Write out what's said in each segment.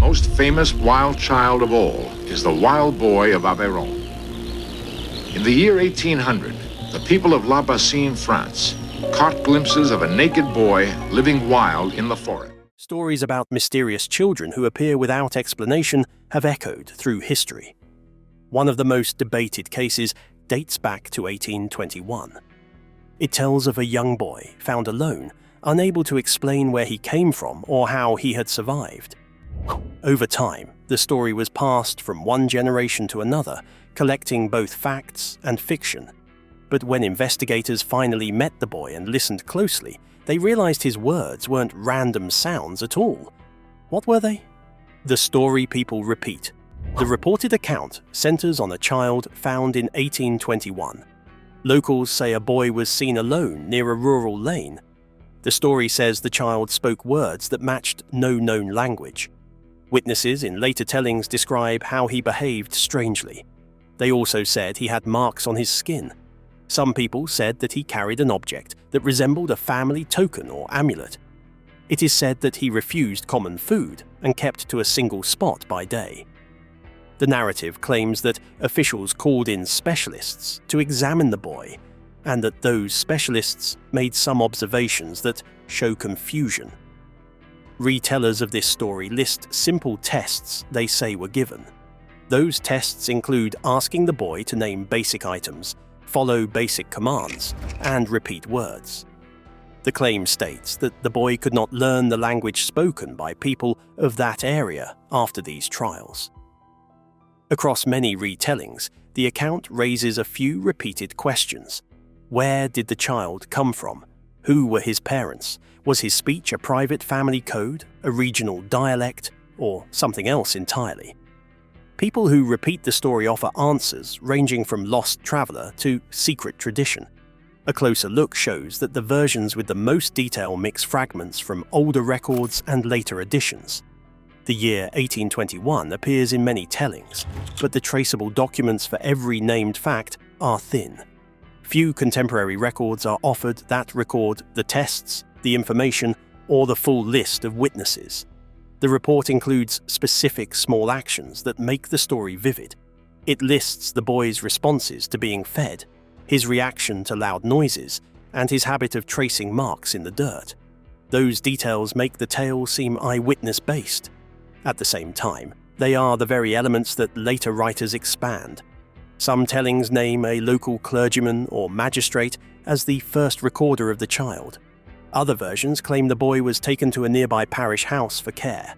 most famous wild child of all is the wild boy of Aveyron. In the year 1800, the people of La Bassine, France, caught glimpses of a naked boy living wild in the forest. Stories about mysterious children who appear without explanation have echoed through history. One of the most debated cases dates back to 1821. It tells of a young boy found alone, unable to explain where he came from or how he had survived. Over time, the story was passed from one generation to another, collecting both facts and fiction. But when investigators finally met the boy and listened closely, they realized his words weren't random sounds at all. What were they? The story people repeat. The reported account centers on a child found in 1821. Locals say a boy was seen alone near a rural lane. The story says the child spoke words that matched no known language. Witnesses in later tellings describe how he behaved strangely. They also said he had marks on his skin. Some people said that he carried an object that resembled a family token or amulet. It is said that he refused common food and kept to a single spot by day. The narrative claims that officials called in specialists to examine the boy, and that those specialists made some observations that show confusion. Retellers of this story list simple tests they say were given. Those tests include asking the boy to name basic items, follow basic commands, and repeat words. The claim states that the boy could not learn the language spoken by people of that area after these trials. Across many retellings, the account raises a few repeated questions. Where did the child come from? Who were his parents? Was his speech a private family code, a regional dialect, or something else entirely? People who repeat the story offer answers ranging from lost traveler to secret tradition. A closer look shows that the versions with the most detail mix fragments from older records and later additions. The year 1821 appears in many tellings, but the traceable documents for every named fact are thin. Few contemporary records are offered that record the tests, the information, or the full list of witnesses. The report includes specific small actions that make the story vivid. It lists the boy's responses to being fed, his reaction to loud noises, and his habit of tracing marks in the dirt. Those details make the tale seem eyewitness-based. At the same time, they are the very elements that later writers expand. Some tellings name a local clergyman or magistrate as the first recorder of the child. Other versions claim the boy was taken to a nearby parish house for care.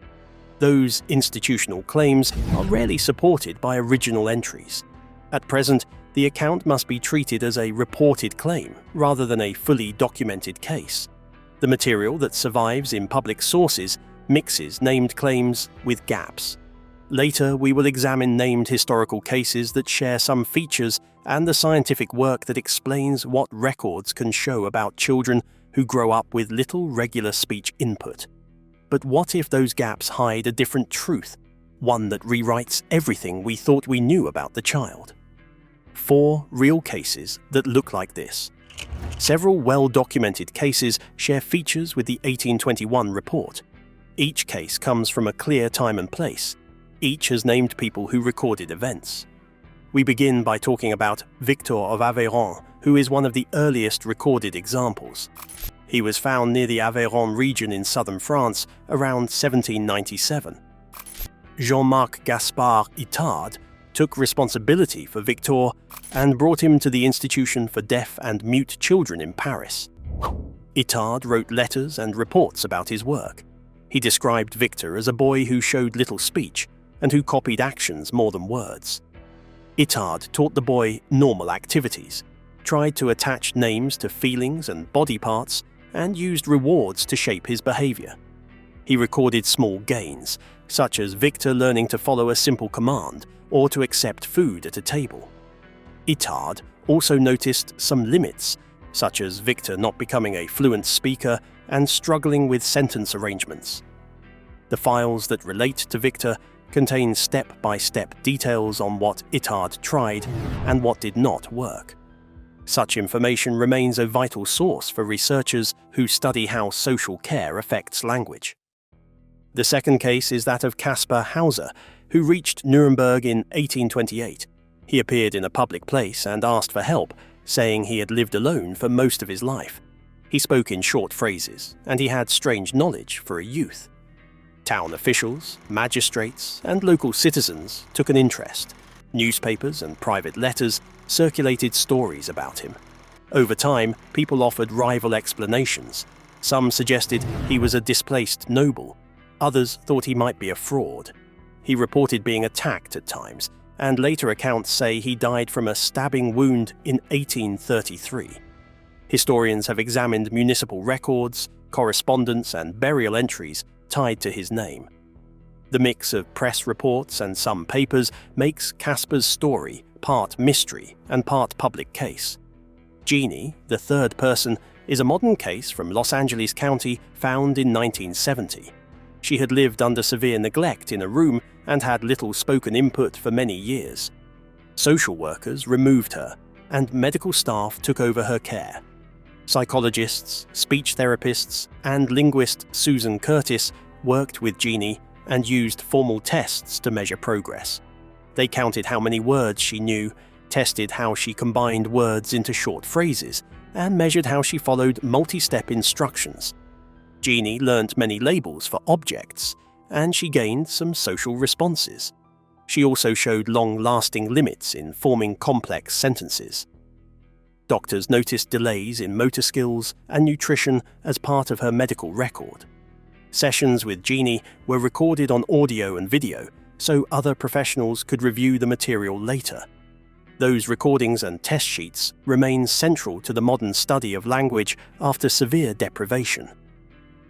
Those institutional claims are rarely supported by original entries. At present, the account must be treated as a reported claim rather than a fully documented case. The material that survives in public sources mixes named claims with gaps. Later, we will examine named historical cases that share some features and the scientific work that explains what records can show about children who grow up with little regular speech input. But what if those gaps hide a different truth, one that rewrites everything we thought we knew about the child? 4 real cases that look like this. Several well-documented cases share features with the 1821 report. Each case comes from a clear time and place. Each has named people who recorded events. We begin by talking about Victor of Aveyron, who is one of the earliest recorded examples. He was found near the Aveyron region in southern France around 1797. Jean-Marc Gaspard Itard took responsibility for Victor and brought him to the Institution for Deaf and Mute Children in Paris. Itard wrote letters and reports about his work. He described Victor as a boy who showed little speech and who copied actions more than words. Itard taught the boy normal activities, tried to attach names to feelings and body parts, and used rewards to shape his behavior. He recorded small gains, such as Victor learning to follow a simple command or to accept food at a table. Itard also noticed some limits, such as Victor not becoming a fluent speaker and struggling with sentence arrangements. The files that relate to Victor contain step-by-step details on what Itard tried and what did not work. Such information remains a vital source for researchers who study how social care affects language. The second case is that of Caspar Hauser, who reached Nuremberg in 1828. He appeared in a public place and asked for help, saying he had lived alone for most of his life. He spoke in short phrases, and he had strange knowledge for a youth. Town officials, magistrates, and local citizens took an interest. Newspapers and private letters circulated stories about him. Over time, people offered rival explanations. Some suggested he was a displaced noble. Others thought he might be a fraud. He reported being attacked at times, and later accounts say he died from a stabbing wound in 1833. Historians have examined municipal records, correspondence, and burial entries tied to his name. The mix of press reports and some papers makes Caspar's story part mystery and part public case. Jeannie, the third person, is a modern case from Los Angeles County found in 1970. She had lived under severe neglect in a room and had little spoken input for many years. Social workers removed her, and medical staff took over her care. Psychologists, speech therapists, and linguist Susan Curtis worked with Jeannie and used formal tests to measure progress. They counted how many words she knew, tested how she combined words into short phrases, and measured how she followed multi-step instructions. Jeannie learnt many labels for objects, and she gained some social responses. She also showed long-lasting limits in forming complex sentences. Doctors noticed delays in motor skills and nutrition as part of her medical record. Sessions with Jeannie were recorded on audio and video, so other professionals could review the material later. Those recordings and test sheets remain central to the modern study of language after severe deprivation.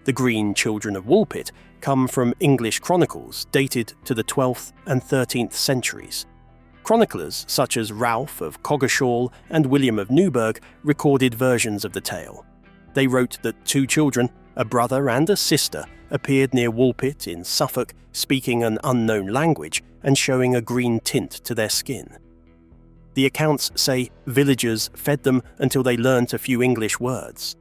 The Green Children of Woolpit come from English chronicles dated to the 12th and 13th centuries. Chroniclers such as Ralph of Coggeshall and William of Newburgh recorded versions of the tale. They wrote that two children, a brother and a sister, appeared near Woolpit in Suffolk speaking an unknown language and showing a green tint to their skin. The accounts say villagers fed them until they learnt a few English words.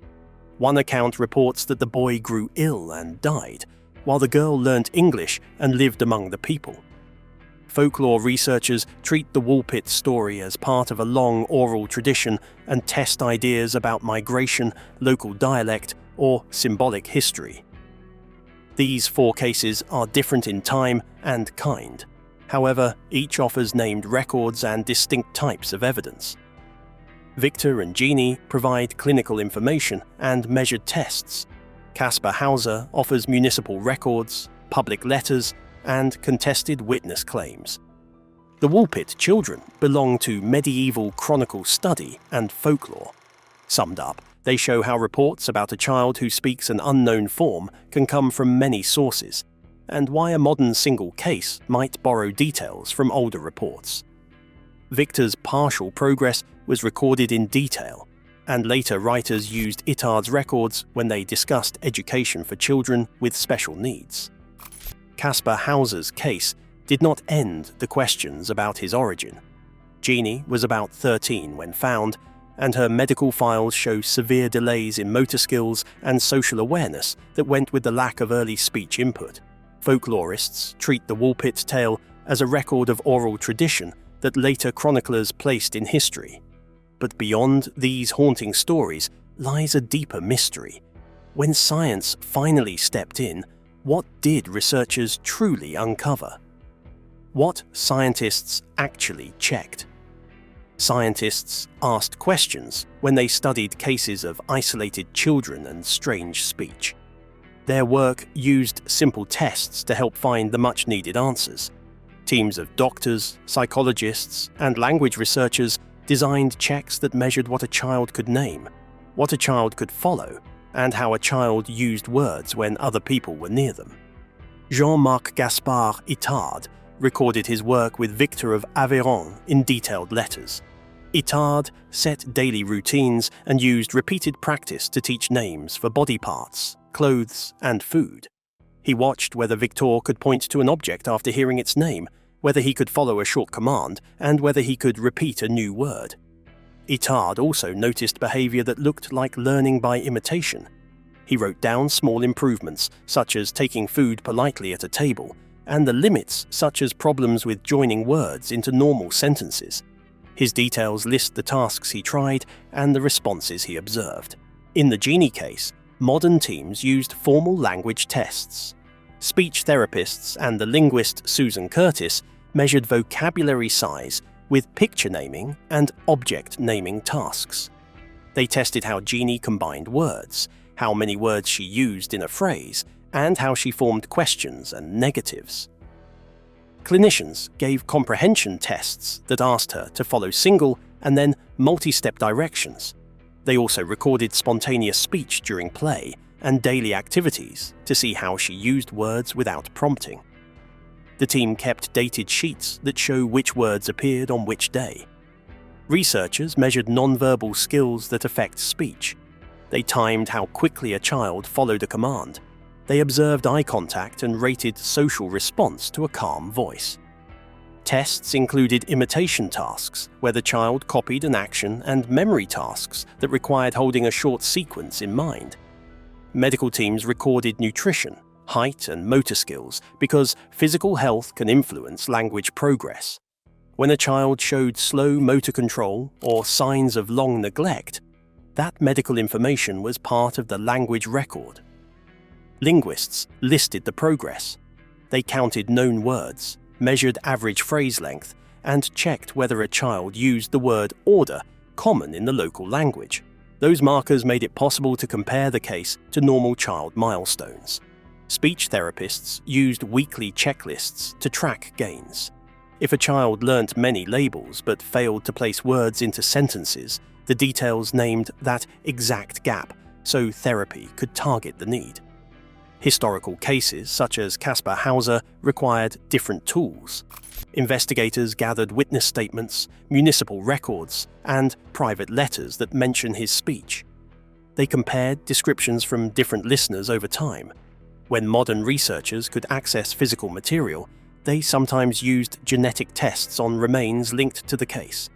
One account reports that the boy grew ill and died, while the girl learnt English and lived among the people. Folklore researchers treat the Woolpit story as part of a long oral tradition and test ideas about migration, local dialect, or symbolic history. These four cases are different in time and kind. However, each offers named records and distinct types of evidence. Victor and Jeannie provide clinical information and measured tests. Caspar Hauser offers municipal records, public letters, and contested witness claims. The Woolpit children belong to medieval chronicle study and folklore. Summed up, they show how reports about a child who speaks an unknown form can come from many sources, and why a modern single case might borrow details from older reports. Victor's partial progress was recorded in detail, and later writers used Itard's records when they discussed education for children with special needs. Caspar Hauser's case did not end the questions about his origin. Jeannie was about 13 when found, and her medical files show severe delays in motor skills and social awareness that went with the lack of early speech input. Folklorists treat the Woolpit tale as a record of oral tradition that later chroniclers placed in history. But beyond these haunting stories lies a deeper mystery. When science finally stepped in, what did researchers truly uncover? What scientists actually checked? Scientists asked questions when they studied cases of isolated children and strange speech. Their work used simple tests to help find the much-needed answers. Teams of doctors, psychologists, and language researchers designed checks that measured what a child could name, what a child could follow, and how a child used words when other people were near them. Jean-Marc Gaspard Itard recorded his work with Victor of Aveyron in detailed letters. Itard set daily routines and used repeated practice to teach names for body parts, clothes, and food. He watched whether Victor could point to an object after hearing its name, whether he could follow a short command, and whether he could repeat a new word. Itard also noticed behavior that looked like learning by imitation. He wrote down small improvements, such as taking food politely at a table, and the limits, such as problems with joining words into normal sentences. His details list the tasks he tried and the responses he observed. In the Genie case, modern teams used formal language tests. Speech therapists and the linguist Susan Curtis measured vocabulary size with picture naming and object naming tasks. They tested how Genie combined words, how many words she used in a phrase, and how she formed questions and negatives. Clinicians gave comprehension tests that asked her to follow single and then multi-step directions. They also recorded spontaneous speech during play and daily activities to see how she used words without prompting. The team kept dated sheets that show which words appeared on which day. Researchers measured nonverbal skills that affect speech. They timed how quickly a child followed a command. They observed eye contact and rated social response to a calm voice. Tests included imitation tasks, where the child copied an action, and memory tasks that required holding a short sequence in mind. Medical teams recorded nutrition, height, and motor skills because physical health can influence language progress. When a child showed slow motor control or signs of long neglect, that medical information was part of the language record. Linguists listed the progress. They counted known words, measured average phrase length, and checked whether a child used the word order, common in the local language. Those markers made it possible to compare the case to normal child milestones. Speech therapists used weekly checklists to track gains. If a child learnt many labels but failed to place words into sentences, the details named that exact gap so therapy could target the need. Historical cases, such as Caspar Hauser, required different tools. Investigators gathered witness statements, municipal records, and private letters that mention his speech. They compared descriptions from different listeners over time. When modern researchers could access physical material, they sometimes used genetic tests on remains linked to the case.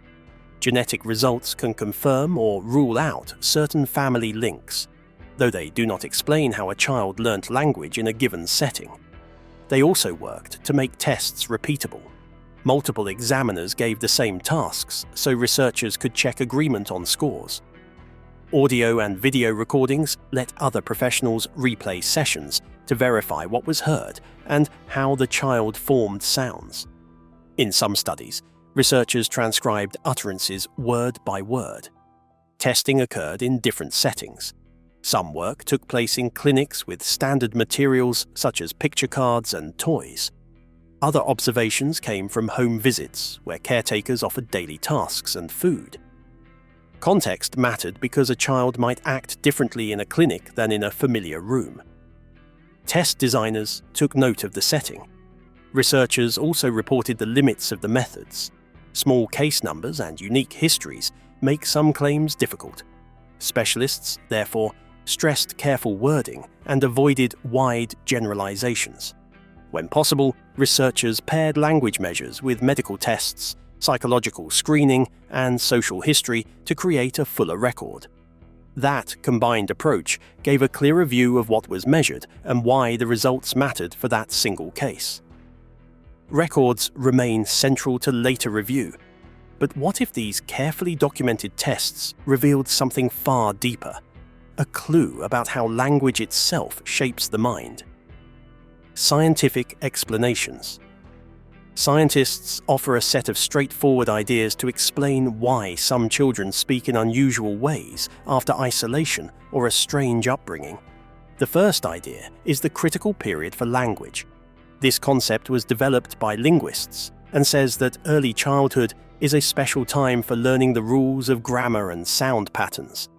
Genetic results can confirm or rule out certain family links, though they do not explain how a child learnt language in a given setting. They also worked to make tests repeatable. Multiple examiners gave the same tasks so researchers could check agreement on scores. Audio and video recordings let other professionals replay sessions to verify what was heard and how the child formed sounds. In some studies, researchers transcribed utterances word by word. Testing occurred in different settings. Some work took place in clinics with standard materials such as picture cards and toys. Other observations came from home visits, where caretakers offered daily tasks and food. Context mattered because a child might act differently in a clinic than in a familiar room. Test designers took note of the setting. Researchers also reported the limits of the methods. Small case numbers and unique histories make some claims difficult. Specialists, therefore, stressed careful wording and avoided wide generalizations. When possible, researchers paired language measures with medical tests, psychological screening, and social history to create a fuller record. That combined approach gave a clearer view of what was measured and why the results mattered for that single case. Records remain central to later review, but what if these carefully documented tests revealed something far deeper? A clue about how language itself shapes the mind. Scientific explanations. Scientists offer a set of straightforward ideas to explain why some children speak in unusual ways after isolation or a strange upbringing. The first idea is the critical period for language. This concept was developed by linguists and says that early childhood is a special time for learning the rules of grammar and sound patterns.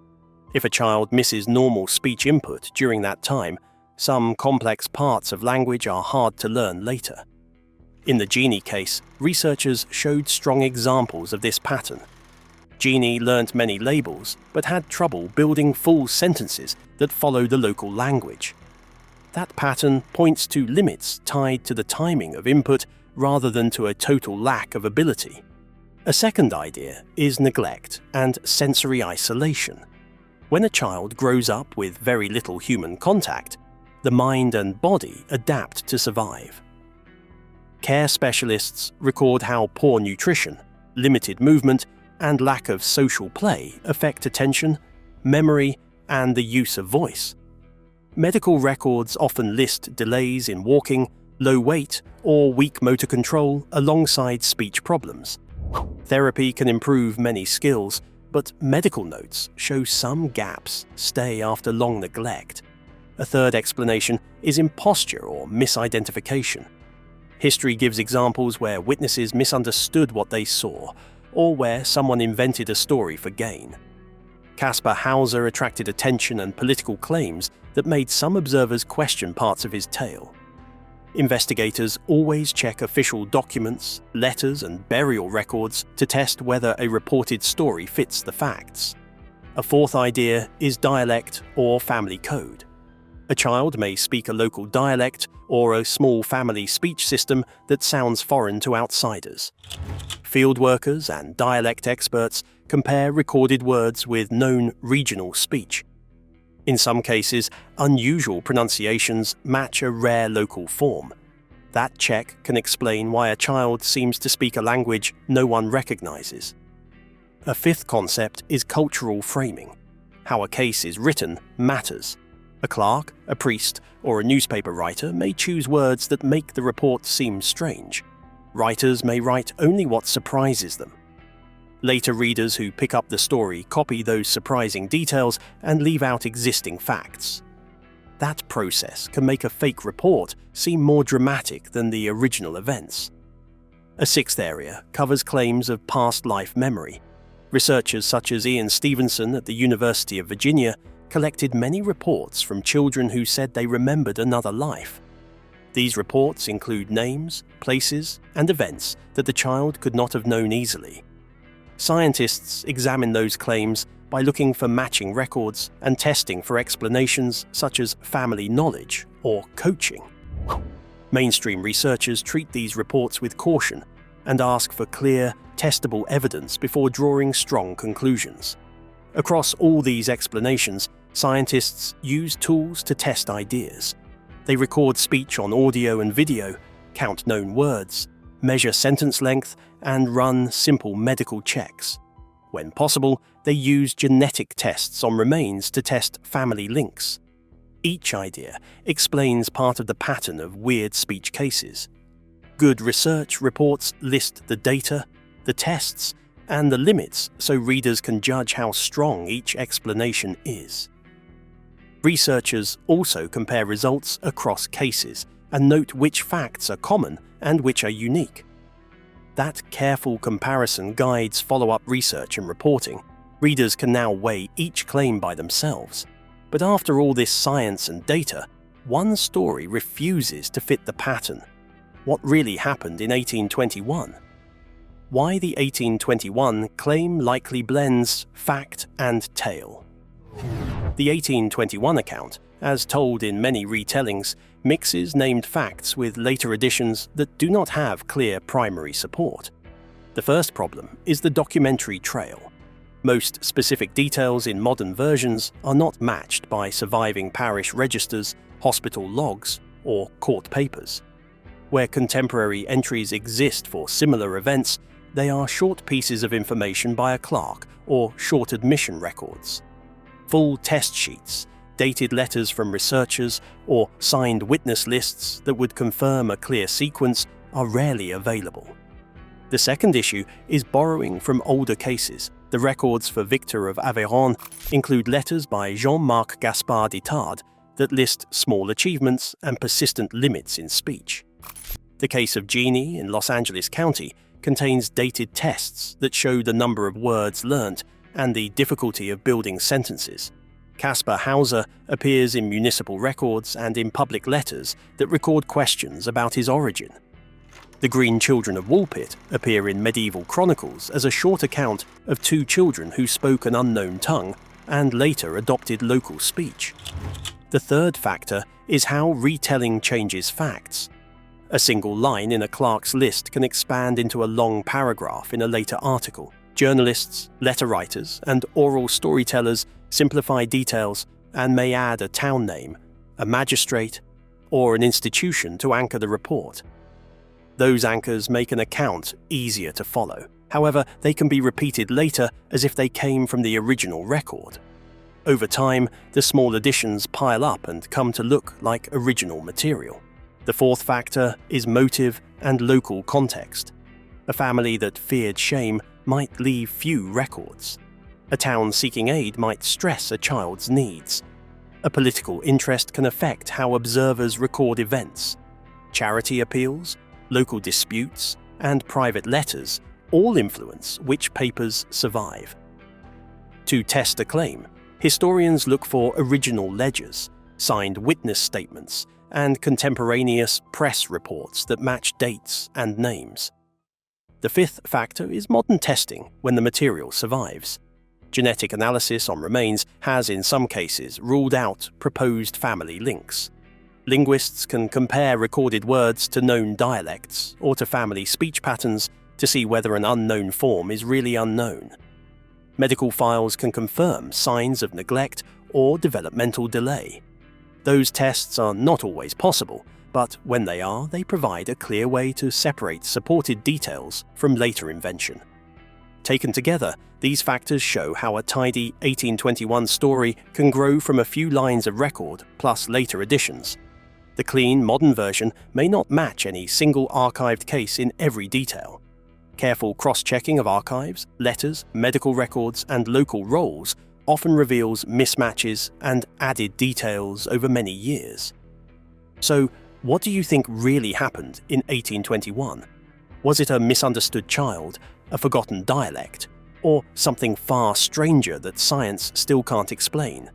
If a child misses normal speech input during that time, some complex parts of language are hard to learn later. In the Genie case, researchers showed strong examples of this pattern. Genie learnt many labels, but had trouble building full sentences that follow the local language. That pattern points to limits tied to the timing of input rather than to a total lack of ability. A second idea is neglect and sensory isolation. When a child grows up with very little human contact, the mind and body adapt to survive. Care specialists record how poor nutrition, limited movement, and lack of social play affect attention, memory, and the use of voice. Medical records often list delays in walking, low weight, or weak motor control alongside speech problems. Therapy can improve many skills, but medical notes show some gaps stay after long neglect. A third explanation is imposture or misidentification. History gives examples where witnesses misunderstood what they saw, or where someone invented a story for gain. Caspar Hauser attracted attention and political claims that made some observers question parts of his tale. Investigators always check official documents, letters, and burial records to test whether a reported story fits the facts. A fourth idea is dialect or family code. A child may speak a local dialect or a small family speech system that sounds foreign to outsiders. Field workers and dialect experts compare recorded words with known regional speech. In some cases, unusual pronunciations match a rare local form. That check can explain why a child seems to speak a language no one recognizes. A fifth concept is cultural framing. How a case is written matters. A clerk, a priest, or a newspaper writer may choose words that make the report seem strange. Writers may write only what surprises them. Later readers who pick up the story copy those surprising details and leave out existing facts. That process can make a fake report seem more dramatic than the original events. A sixth area covers claims of past life memory. Researchers such as Ian Stevenson at the University of Virginia collected many reports from children who said they remembered another life. These reports include names, places, and events that the child could not have known easily. Scientists examine those claims by looking for matching records and testing for explanations such as family knowledge or coaching. Mainstream researchers treat these reports with caution and ask for clear, testable evidence before drawing strong conclusions. Across all these explanations, scientists use tools to test ideas. They record speech on audio and video, count known words, measure sentence length, and run simple medical checks. When possible, they use genetic tests on remains to test family links. Each idea explains part of the pattern of weird speech cases. Good research reports list the data, the tests, and the limits so readers can judge how strong each explanation is. Researchers also compare results across cases and note which facts are common and which are unique. That careful comparison guides follow-up research and reporting. Readers can now weigh each claim by themselves. But after all this science and data, one story refuses to fit the pattern. What really happened in 1821? Why the 1821 claim likely blends fact and tale. The 1821 account, as told in many retellings, mixes named facts with later additions that do not have clear primary support. The first problem is the documentary trail. Most specific details in modern versions are not matched by surviving parish registers, hospital logs, or court papers. Where contemporary entries exist for similar events, they are short pieces of information by a clerk or short admission records. Full test sheets, dated letters from researchers, or signed witness lists that would confirm a clear sequence are rarely available. The second issue is borrowing from older cases. The records for Victor of Aveyron include letters by Jean-Marc Gaspard d'Itard that list small achievements and persistent limits in speech. The case of Jeannie in Los Angeles County contains dated tests that show the number of words learnt and the difficulty of building sentences. Caspar Hauser appears in municipal records and in public letters that record questions about his origin. The Green Children of Woolpit appear in medieval chronicles as a short account of two children who spoke an unknown tongue and later adopted local speech. The third factor is how retelling changes facts. A single line in a clerk's list can expand into a long paragraph in a later article. Journalists, letter writers, and oral storytellers simplify details and may add a town name, a magistrate, or an institution to anchor the report. Those anchors make an account easier to follow. However, they can be repeated later as if they came from the original record. Over time, the small additions pile up and come to look like original material. The fourth factor is motive and local context. A family that feared shame might leave few records. A town seeking aid might stress a child's needs. A political interest can affect how observers record events. Charity appeals, local disputes, and private letters all influence which papers survive. To test a claim, historians look for original ledgers, signed witness statements, and contemporaneous press reports that match dates and names. The fifth factor is modern testing when the material survives. Genetic analysis on remains has in some cases ruled out proposed family links. Linguists can compare recorded words to known dialects or to family speech patterns to see whether an unknown form is really unknown. Medical files can confirm signs of neglect or developmental delay. Those tests are not always possible, but when they are, they provide a clear way to separate supported details from later invention. Taken together, these factors show how a tidy 1821 story can grow from a few lines of record plus later additions. The clean, modern version may not match any single archived case in every detail. Careful cross-checking of archives, letters, medical records, and local rolls often reveals mismatches and added details over many years. So, what do you think really happened in 1821? Was it a misunderstood child, a forgotten dialect, or something far stranger that science still can't explain?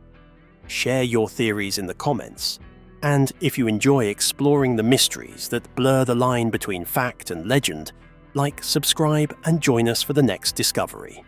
Share your theories in the comments. And if you enjoy exploring the mysteries that blur the line between fact and legend, like, subscribe, and join us for the next discovery.